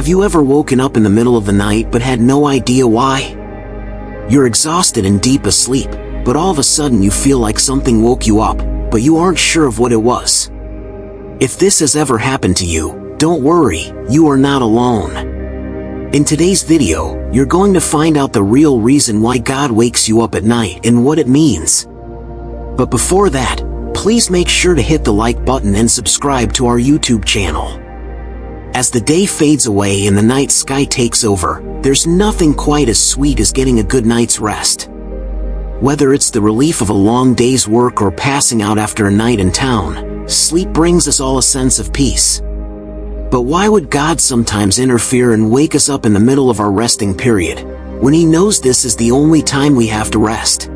Have you ever woken up in the middle of the night but had no idea why? You're exhausted and deep asleep, but all of a sudden you feel like something woke you up, but you aren't sure of what it was. If this has ever happened to you, don't worry, you are not alone. In today's video, you're going to find out the real reason why God wakes you up at night and what it means. But before that, please make sure to hit the like button and subscribe to our YouTube channel. As the day fades away and the night sky takes over, there's nothing quite as sweet as getting a good night's rest. Whether it's the relief of a long day's work or passing out after a night in town, sleep brings us all a sense of peace. But why would God sometimes interfere and wake us up in the middle of our resting period, when He knows this is the only time we have to rest?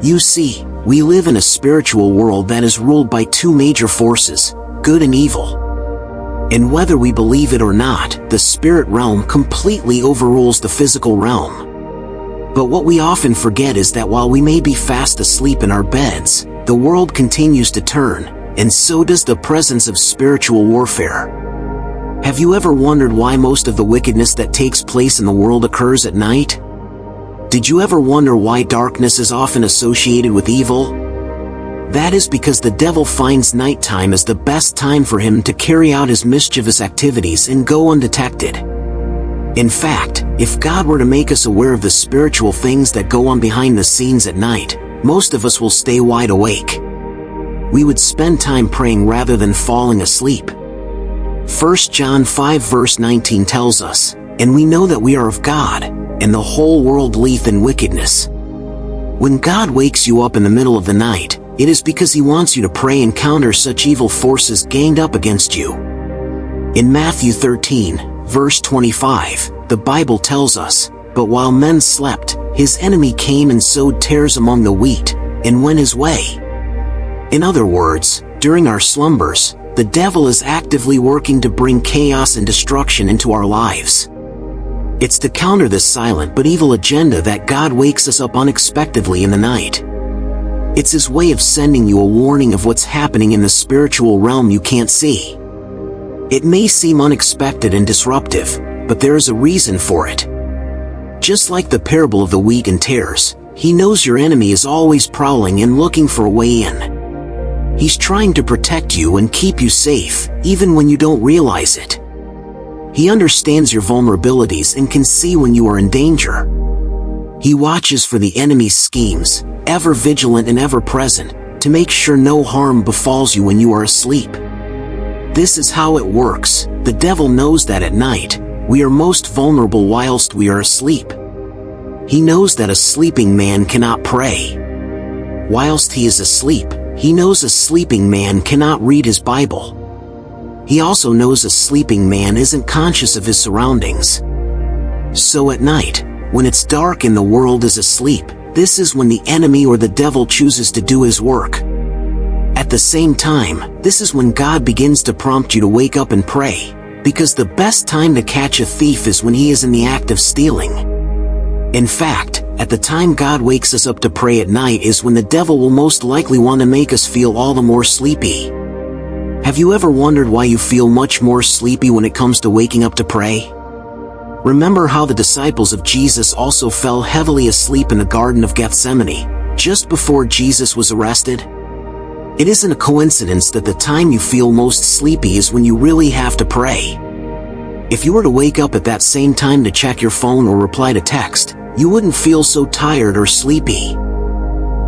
You see, we live in a spiritual world that is ruled by two major forces, good and evil. And whether we believe it or not, the spirit realm completely overrules the physical realm. But what we often forget is that while we may be fast asleep in our beds, the world continues to turn, and so does the presence of spiritual warfare. Have you ever wondered why most of the wickedness that takes place in the world occurs at night? Did you ever wonder why darkness is often associated with evil? That is because the devil finds nighttime as the best time for him to carry out his mischievous activities and go undetected. In fact, if God were to make us aware of the spiritual things that go on behind the scenes at night, most of us will stay wide awake. We would spend time praying rather than falling asleep. 1 John 5 verse 19 tells us, "And we know that we are of God, and the whole world lieth in wickedness." When God wakes you up in the middle of the night, it is because He wants you to pray and counter such evil forces ganged up against you. In Matthew 13, verse 25, the Bible tells us, "But while men slept, his enemy came and sowed tares among the wheat, and went his way." In other words, during our slumbers, the devil is actively working to bring chaos and destruction into our lives. It's to counter this silent but evil agenda that God wakes us up unexpectedly in the night. It's His way of sending you a warning of what's happening in the spiritual realm you can't see. It may seem unexpected and disruptive, but there is a reason for it. Just like the parable of the wheat and tares, He knows your enemy is always prowling and looking for a way in. He's trying to protect you and keep you safe, even when you don't realize it. He understands your vulnerabilities and can see when you are in danger. He watches for the enemy's schemes, ever vigilant and ever present, to make sure no harm befalls you when you are asleep. This is how it works. The devil knows that at night, we are most vulnerable whilst we are asleep. He knows that a sleeping man cannot pray. Whilst he is asleep, he knows a sleeping man cannot read his Bible. He also knows a sleeping man isn't conscious of his surroundings. So at night, when it's dark and the world is asleep, this is when the enemy or the devil chooses to do his work. At the same time, this is when God begins to prompt you to wake up and pray, because the best time to catch a thief is when he is in the act of stealing. In fact, at the time God wakes us up to pray at night is when the devil will most likely want to make us feel all the more sleepy. Have you ever wondered why you feel much more sleepy when it comes to waking up to pray? Remember how the disciples of Jesus also fell heavily asleep in the Garden of Gethsemane, just before Jesus was arrested? It isn't a coincidence that the time you feel most sleepy is when you really have to pray. If you were to wake up at that same time to check your phone or reply to text, you wouldn't feel so tired or sleepy.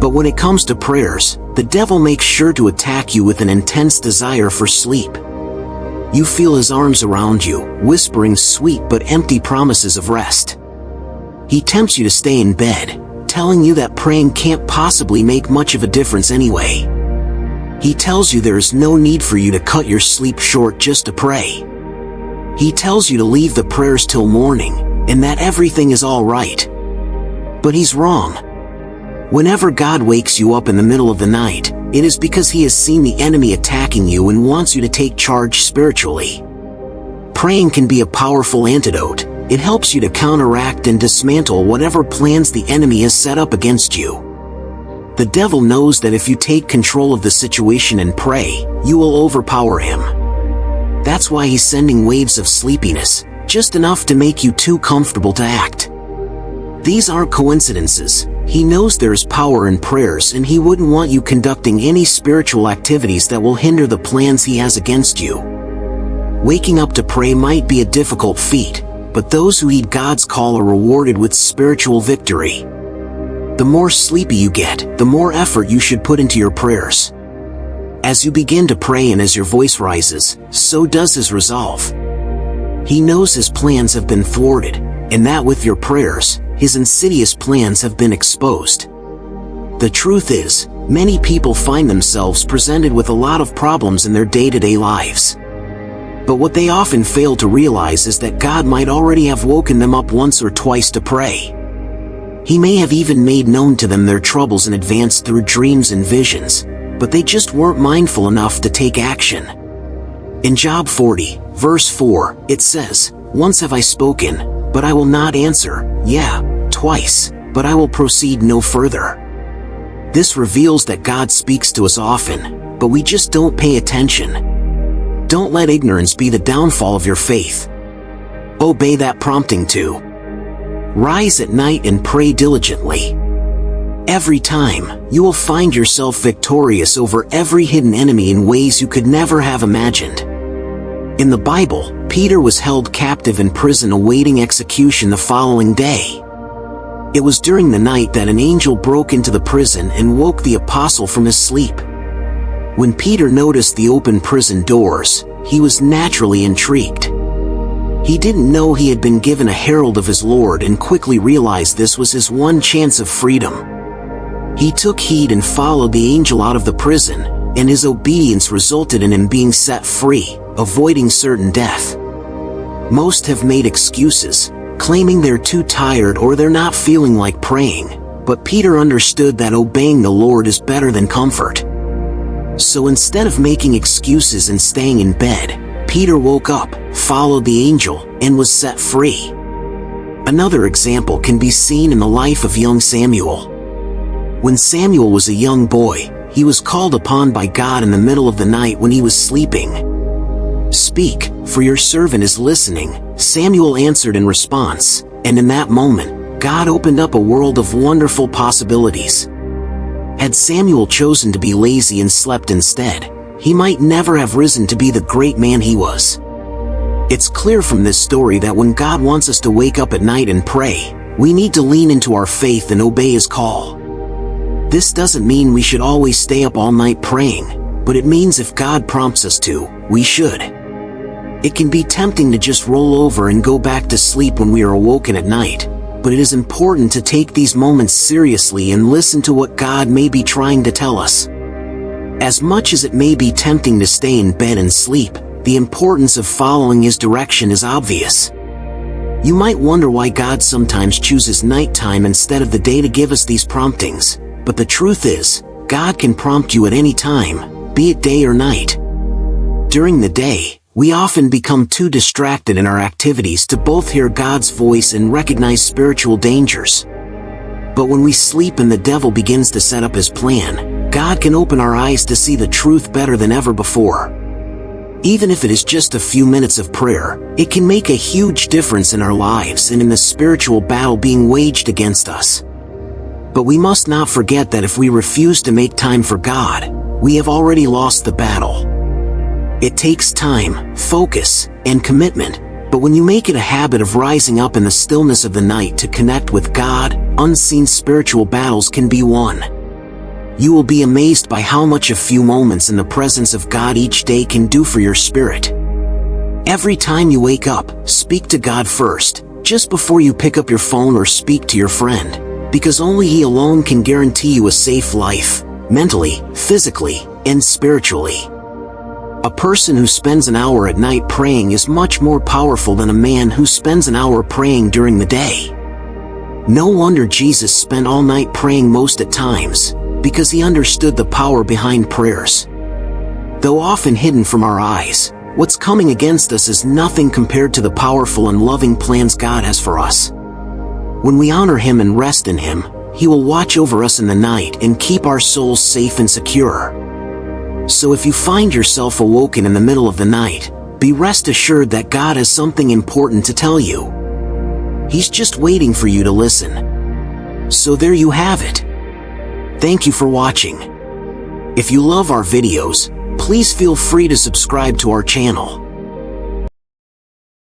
But when it comes to prayers, the devil makes sure to attack you with an intense desire for sleep. You feel his arms around you, whispering sweet but empty promises of rest. He tempts you to stay in bed, telling you that praying can't possibly make much of a difference anyway. He tells you there is no need for you to cut your sleep short just to pray. He tells you to leave the prayers till morning, and that everything is all right. But he's wrong. Whenever God wakes you up in the middle of the night, it is because He has seen the enemy attacking you and wants you to take charge spiritually. Praying can be a powerful antidote. It helps you to counteract and dismantle whatever plans the enemy has set up against you. The devil knows that if you take control of the situation and pray, you will overpower him. That's why he's sending waves of sleepiness, just enough to make you too comfortable to act. These aren't coincidences. He knows there is power in prayers, and he wouldn't want you conducting any spiritual activities that will hinder the plans he has against you. Waking up to pray might be a difficult feat, but those who heed God's call are rewarded with spiritual victory. The more sleepy you get, the more effort you should put into your prayers. As you begin to pray and as your voice rises, so does his resolve. He knows his plans have been thwarted, and that with your prayers, his insidious plans have been exposed. The truth is, many people find themselves presented with a lot of problems in their day-to-day lives. But what they often fail to realize is that God might already have woken them up once or twice to pray. He may have even made known to them their troubles in advance through dreams and visions, but they just weren't mindful enough to take action. In Job 40, verse 4, it says, "Once have I spoken, but I will not answer, twice, but I will proceed no further." This reveals that God speaks to us often, but we just don't pay attention. Don't let ignorance be the downfall of your faith. Obey that prompting to rise at night and pray diligently. Every time, you will find yourself victorious over every hidden enemy in ways you could never have imagined. In the Bible, Peter was held captive in prison awaiting execution the following day. It was during the night that an angel broke into the prison and woke the apostle from his sleep. When Peter noticed the open prison doors, he was naturally intrigued. He didn't know he had been given a herald of his Lord and quickly realized this was his one chance of freedom. He took heed and followed the angel out of the prison, and his obedience resulted in him being set free, avoiding certain death. Most have made excuses, claiming they're too tired or they're not feeling like praying, but Peter understood that obeying the Lord is better than comfort. So instead of making excuses and staying in bed, Peter woke up, followed the angel, and was set free. Another example can be seen in the life of young Samuel. When Samuel was a young boy, he was called upon by God in the middle of the night when he was sleeping. "Speak, for your servant is listening," Samuel answered in response, and in that moment, God opened up a world of wonderful possibilities. Had Samuel chosen to be lazy and slept instead, he might never have risen to be the great man he was. It's clear from this story that when God wants us to wake up at night and pray, we need to lean into our faith and obey his call. This doesn't mean we should always stay up all night praying, but it means if God prompts us to, we should. It can be tempting to just roll over and go back to sleep when we are awoken at night, but it is important to take these moments seriously and listen to what God may be trying to tell us. As much as it may be tempting to stay in bed and sleep, the importance of following his direction is obvious. You might wonder why God sometimes chooses nighttime instead of the day to give us these promptings, but the truth is, God can prompt you at any time, be it day or night. During the day, we often become too distracted in our activities to both hear God's voice and recognize spiritual dangers. But when we sleep and the devil begins to set up his plan, God can open our eyes to see the truth better than ever before. Even if it is just a few minutes of prayer, it can make a huge difference in our lives and in the spiritual battle being waged against us. But we must not forget that if we refuse to make time for God, we have already lost the battle. It takes time, focus, and commitment, but when you make it a habit of rising up in the stillness of the night to connect with God, unseen spiritual battles can be won. You will be amazed by how much a few moments in the presence of God each day can do for your spirit. Every time you wake up, speak to God first, just before you pick up your phone or speak to your friend, because only He alone can guarantee you a safe life, mentally, physically, and spiritually. A person who spends an hour at night praying is much more powerful than a man who spends an hour praying during the day. No wonder Jesus spent all night praying most at times, because he understood the power behind prayers. Though often hidden from our eyes, what's coming against us is nothing compared to the powerful and loving plans God has for us. When we honor Him and rest in Him, He will watch over us in the night and keep our souls safe and secure. So if you find yourself awoken in the middle of the night, be rest assured that God has something important to tell you. He's just waiting for you to listen. So there you have it. Thank you for watching. If you love our videos, please feel free to subscribe to our channel.